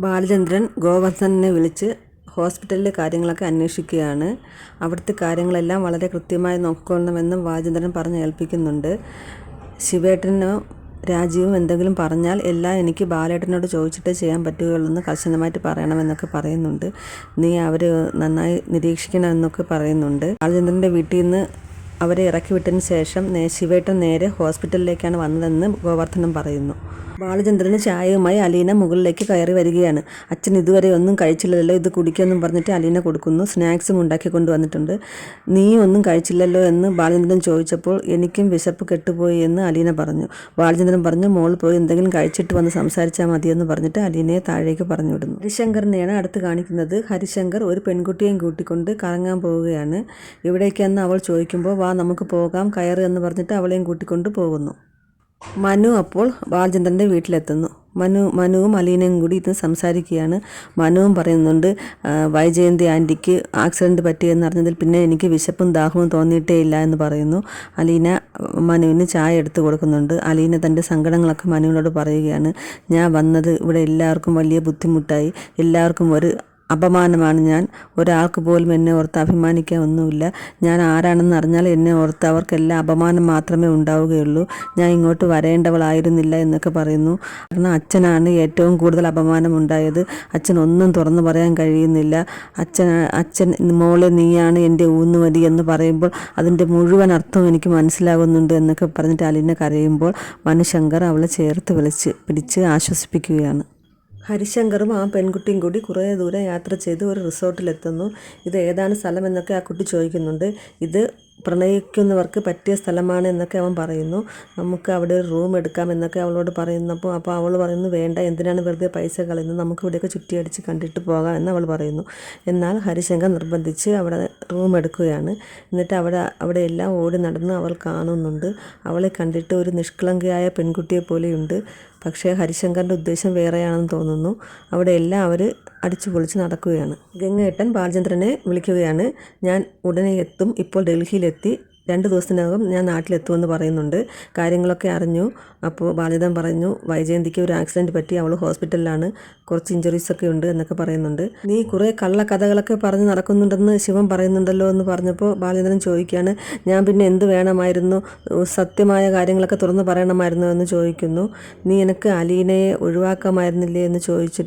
ബാലചന്ദ്രൻ ഗോവർദ്ധനെ വിളിച്ച് ഹോസ്പിറ്റലിലെ കാര്യങ്ങളൊക്കെ അന്വേഷിക്കുകയാണ്. അവിടുത്തെ കാര്യങ്ങളെല്ലാം വളരെ കൃത്യമായി നോക്കിക്കൊള്ളണമെന്നും ബാലചന്ദ്രൻ പറഞ്ഞ് ഏൽപ്പിക്കുന്നുണ്ട്. ശിവേട്ടനോ രാജീവും എന്തെങ്കിലും പറഞ്ഞാൽ എല്ലാം എനിക്ക് ബാലേട്ടനോട് ചോദിച്ചിട്ടേ ചെയ്യാൻ പറ്റുകയുള്ളൂ എന്ന് കർശനമായിട്ട് പറയണമെന്നൊക്കെ പറയുന്നുണ്ട്. നീ അവർ നന്നായി നിരീക്ഷിക്കണമെന്നൊക്കെ പറയുന്നുണ്ട്. ബാലചന്ദ്രൻ്റെ വീട്ടിൽ നിന്ന് അവരെ ഇറക്കി വിട്ടതിന് ശേഷം ശിവേട്ടൻ നേരെ ഹോസ്പിറ്റലിലേക്കാണ് വന്നതെന്ന് ഗോവർദ്ധനം പറയുന്നു. ബാലചന്ദ്രന് ചായയുമായി അലീന മുകളിലേക്ക് കയറി വരികയാണ്. അച്ഛൻ ഇതുവരെ ഒന്നും കഴിച്ചില്ലല്ലോ, ഇത് കുടിക്കുമെന്നും പറഞ്ഞിട്ട് അലീന കൊടുക്കുന്നു. സ്നാക്സും ഉണ്ടാക്കി കൊണ്ടുവന്നിട്ടുണ്ട്. നീ ഒന്നും കഴിച്ചില്ലല്ലോ എന്ന് ബാലചന്ദ്രൻ ചോദിച്ചപ്പോൾ എനിക്കും വിശപ്പ് കെട്ടുപോയി എന്ന് അലീന പറഞ്ഞു. ബാലചന്ദ്രൻ പറഞ്ഞു, മോൾ പോയി എന്തെങ്കിലും കഴിച്ചിട്ട് വന്ന് സംസാരിച്ചാൽ മതിയെന്ന് പറഞ്ഞിട്ട് അലീനയെ താഴേക്ക് പറഞ്ഞു വിടുന്നു. ഹരിശങ്കറിനെയാണ് അടുത്ത് കാണിക്കുന്നത്. ഹരിശങ്കർ ഒരു പെൺകുട്ടിയെയും കൂട്ടിക്കൊണ്ട് കറങ്ങാൻ പോവുകയാണ്. എവിടേക്കാന്ന് അവൾ ചോദിക്കുമ്പോൾ വാ നമുക്ക് പോകാം കയറ് എന്ന് പറഞ്ഞിട്ട് അവളെയും കൂട്ടിക്കൊണ്ട് പോകുന്നു. മനു അപ്പോൾ ബാലചന്ദ്രൻ്റെ വീട്ടിലെത്തുന്നു. മനുവും അലീനയും കൂടി ഇത് സംസാരിക്കുകയാണ്. മനുവും പറയുന്നുണ്ട്, വൈജയന്തി ആൻറ്റിക്ക് ആക്സിഡൻറ്റ് പറ്റിയെന്ന് അറിഞ്ഞതിൽ പിന്നെ എനിക്ക് വിശപ്പും ദാഹവും തോന്നിയിട്ടേ ഇല്ല എന്ന് പറയുന്നു. അലീന മനുവിന് ചായ എടുത്ത് കൊടുക്കുന്നുണ്ട്. അലീന തൻ്റെ സങ്കടങ്ങളൊക്കെ മനുവിനോട് പറയുകയാണ്. ഞാൻ വന്നത് ഇവിടെ എല്ലാവർക്കും വലിയ ബുദ്ധിമുട്ടായി, എല്ലാവർക്കും ഒരു അപമാനമാണ് ഞാൻ. ഒരാൾക്ക് പോലും എന്നെ ഓർത്ത് അഭിമാനിക്കാൻ ഒന്നുമില്ല. ഞാൻ ആരാണെന്ന് അറിഞ്ഞാൽ എന്നെ ഓർത്ത് അവർക്കെല്ലാം അപമാനം മാത്രമേ ഉണ്ടാവുകയുള്ളൂ. ഞാൻ ഇങ്ങോട്ട് വരേണ്ടവളായിരുന്നില്ല എന്നൊക്കെ പറയുന്നു. കാരണം അച്ഛനാണ് ഏറ്റവും കൂടുതൽ അപമാനം ഉണ്ടായത്. അച്ഛൻ ഒന്നും തുറന്നു പറയാൻ കഴിയുന്നില്ല. അച്ഛൻ മോളെ നീയാണ് എൻ്റെ ഊന്നുമതി എന്ന് പറയുമ്പോൾ അതിൻ്റെ മുഴുവൻ അർത്ഥവും എനിക്ക് മനസ്സിലാകുന്നുണ്ട് എന്നൊക്കെ പറഞ്ഞിട്ട് അലീന കരയുമ്പോൾ മനുശങ്കർ അവളെ ചേർത്ത് പിടിച്ച് ആശ്വസിപ്പിക്കുകയാണ്. ഹരിശങ്കറും ആ പെൺകുട്ടിയും കൂടി കുറേ ദൂരം യാത്ര ചെയ്ത് ഒരു റിസോർട്ടിലെത്തുന്നു. ഇത് ഏതാണ് സ്ഥലം എന്നൊക്കെ ആ കുട്ടി ചോദിക്കുന്നുണ്ട്. ഇത് പ്രണയിക്കുന്നവർക്ക് പറ്റിയ സ്ഥലമാണ് എന്നൊക്കെ അവൻ പറയുന്നു. നമുക്ക് അവിടെ ഒരു റൂം എടുക്കാം എന്നൊക്കെ അവളോട് പറയുന്നപ്പോൾ അവൾ പറയുന്നു, വേണ്ട, എന്തിനാണ് വെറുതെ പൈസ കളയുന്നത്, നമുക്ക് ഇവിടെയൊക്കെ ചുറ്റിയടിച്ച് കണ്ടിട്ട് പോകാം എന്ന് അവൾ പറയുന്നു. എന്നാൽ ഹരിശങ്കർ നിർബന്ധിച്ച് അവിടെ റൂം എടുക്കുകയാണ്. എന്നിട്ട് അവിടെ എല്ലാം ഓടി നടന്ന് അവൾ കാണുന്നുണ്ട്. അവളെ കണ്ടിട്ട് ഒരു നിഷ്കളങ്കയായ പെൺകുട്ടിയെ പോലെയുണ്ട്. പക്ഷേ ഹരിശങ്കറിൻ്റെ ഉദ്ദേശം വേറെയാണെന്ന് തോന്നുന്നു. അവിടെ എല്ലാം അവർ അടിച്ചു പൊളിച്ച് നടക്കുകയാണ്. ഗംഗേട്ടൻ ബാലചന്ദ്രനെ വിളിക്കുകയാണ്. ഞാൻ ഉടനെ എത്തും, ഇപ്പോൾ ഡൽഹിയിലെത്തി, 2 ദിവസത്തിനകം ഞാൻ നാട്ടിലെത്തുമെന്ന് പറയുന്നുണ്ട്. കാര്യങ്ങളൊക്കെ അറിഞ്ഞു. അപ്പോൾ ബാലചന്ദ്രൻ പറഞ്ഞു, വൈജയന്തിക്ക് ഒരു ആക്സിഡൻറ്റ് പറ്റി, അവൾ ഹോസ്പിറ്റലിലാണ്, കുറച്ച് ഇഞ്ചുറീസൊക്കെ ഉണ്ട് എന്നൊക്കെ പറയുന്നുണ്ട്. നീ കുറേ കള്ളക്കഥകളൊക്കെ പറഞ്ഞ് നടക്കുന്നുണ്ടെന്ന് ശിവൻ പറയുന്നുണ്ടല്ലോ എന്ന് പറഞ്ഞപ്പോൾ ബാലചന്ദ്രൻ ചോദിക്കുകയാണ്, ഞാൻ പിന്നെ എന്ത് വേണമായിരുന്നു, സത്യമായ കാര്യങ്ങളൊക്കെ തുറന്ന് പറയണമായിരുന്നു എന്ന് ചോദിക്കുന്നു. നീ എനിക്ക് അലീനയെ ഒഴിവാക്കാമായിരുന്നില്ലേ എന്ന് ചോദിച്ചു.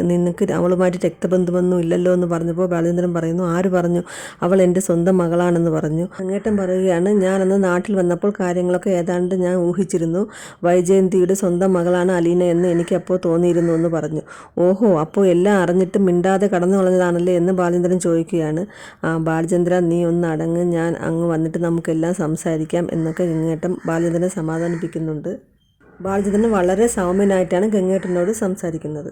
നിനക്ക് അവളുമായിട്ട് രക്തബന്ധമൊന്നും ഇല്ലല്ലോ എന്ന് പറഞ്ഞപ്പോൾ ബാലചന്ദ്രൻ പറയുന്നു, ആര് പറഞ്ഞു, അവൾ എൻ്റെ സ്വന്തം മകളാണെന്ന് പറഞ്ഞു. അങ്ങേട്ടൻ പറയുകയാണ്, ഞാനന്ന് നാട്ടിൽ വന്നപ്പോൾ കാര്യങ്ങളൊക്കെ ഏതാണ്ട് ഞാൻ ഊഹിച്ചിരുന്നു. വൈജയന്തിയുടെ സ്വന്തം മകളാണ് അലീന എന്ന് എനിക്കപ്പോൾ തോന്നിയിരുന്നു എന്ന് പറഞ്ഞു. ഓഹോ, അപ്പോൾ എല്ലാം അറിഞ്ഞിട്ട് മിണ്ടാതെ കടന്നു കളഞ്ഞതാണല്ലേ എന്ന് ബാലചന്ദ്രൻ ചോദിക്കുകയാണ്. ബാലചന്ദ്ര, നീ ഒന്ന് അടങ്ങ്, ഞാൻ അങ്ങ് വന്നിട്ട് നമുക്കെല്ലാം സംസാരിക്കാം എന്നൊക്കെ ഗംഗേട്ടൻ ബാലചന്ദ്രനെ സമാധാനിപ്പിക്കുന്നുണ്ട്. ബാലചന്ദ്രൻ വളരെ സൗമ്യനായിട്ടാണ് ഗംഗേട്ടനോട് സംസാരിക്കുന്നത്.